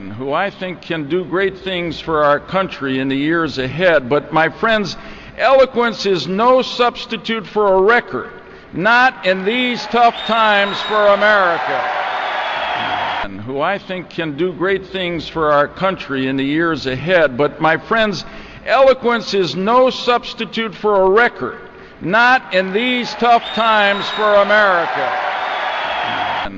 who I think can do great things for our country in the years ahead. But my friends, eloquence is no substitute for a record, not in these tough times for America. Who I think can do great things for our country in the years ahead. But my friends, eloquence is no substitute for a record, not in these tough times for America.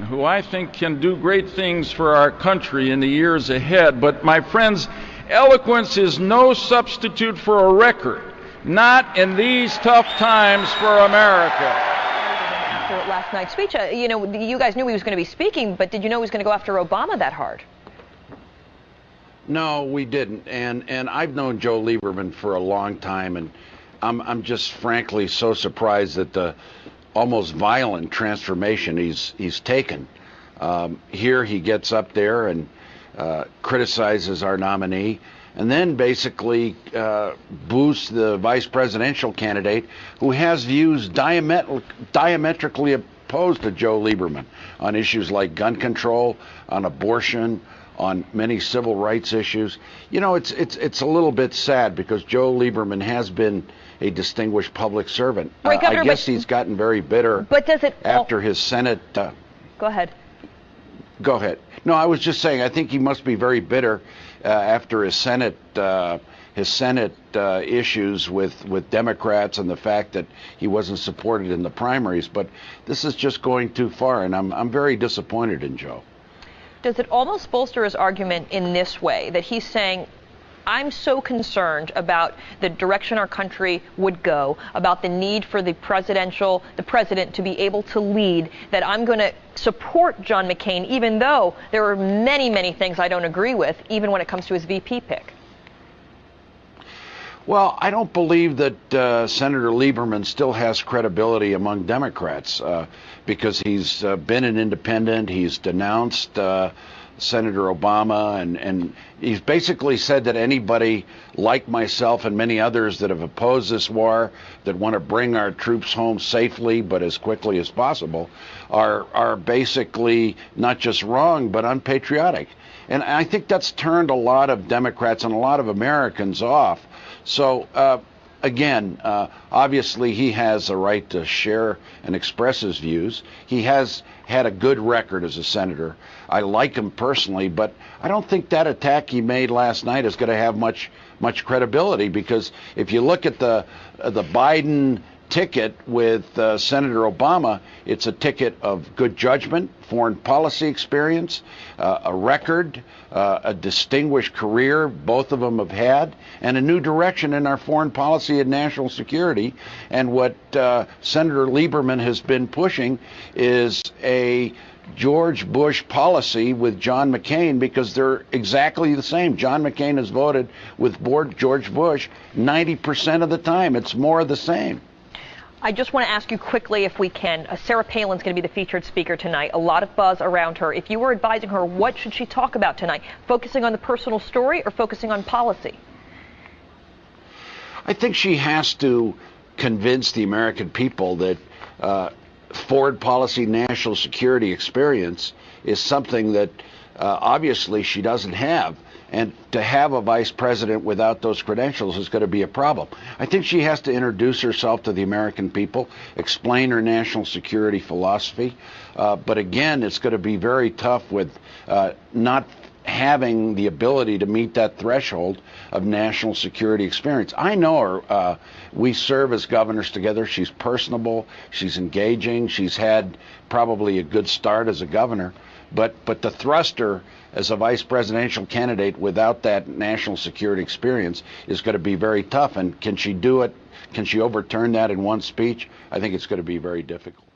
Who I think can do great things for our country in the years ahead. But my friends, eloquence is no substitute for a record, not in these tough times for America. After last night's speech, you guys knew he was going to be speaking, but did you know he was going to go after Obama that hard? No, we didn't. And I've known Joe Lieberman for a long time, and I'm just frankly so surprised at the almost violent transformation he's taken. Here he gets up there and criticizes our nominee, and then basically boosts the vice presidential candidate, who has views diametrically opposed to Joe Lieberman on issues like gun control, on abortion, on many civil rights issues. You know, it's a little bit sad because Joe Lieberman has been a distinguished public servant. Right, Governor, I guess he's gotten very bitter after his Senate. Go ahead. Go ahead. No, I was just saying, I think he must be very bitter after his Senate issues with Democrats and the fact that he wasn't supported in the primaries. But this is just going too far, and I'm very disappointed in Joe. Does it almost bolster his argument in this way, that he's saying, I'm so concerned about the direction our country would go, about the need for the president to be able to lead, that I'm going to support John McCain, even though there are many, many things I don't agree with, even when it comes to his VP pick? Well, I don't believe that Senator Lieberman still has credibility among Democrats because he's been an independent. He's denounced Senator Obama, and he's basically said that anybody like myself and many others that have opposed this war, that want to bring our troops home safely but as quickly as possible, are basically not just wrong but unpatriotic. And I think that's turned a lot of Democrats and a lot of Americans off. So again, obviously he has a right to share and express his views. He has had a good record as a senator. I like him personally, but I don't think that attack he made last night is going to have much credibility, because if you look at the Biden ticket with Senator Obama, it's a ticket of good judgment, foreign policy experience, a record, a distinguished career both of them have had, and a new direction in our foreign policy and national security. And what Senator Lieberman has been pushing is a George Bush policy with John McCain, because they're exactly the same. John McCain has voted with George Bush 90% of the time. It's more of the same. I just want to ask you quickly, if we can, Sarah Palin's going to be the featured speaker tonight. A lot of buzz around her. If you were advising her, what should she talk about tonight? Focusing on the personal story or focusing on policy? I think she has to convince the American people that foreign policy, national security experience is something that obviously she doesn't have. And to have a vice president without those credentials is going to be a problem. I think she has to introduce herself to the American people, explain her national security philosophy. But again, it's going to be very tough with not having the ability to meet that threshold of national security experience. I know her. We serve as governors together. She's personable. She's engaging. She's had probably a good start as a governor. But to thrust her as a vice presidential candidate without that national security experience is going to be very tough. And can she do it? Can she overturn that in one speech? I think it's going to be very difficult.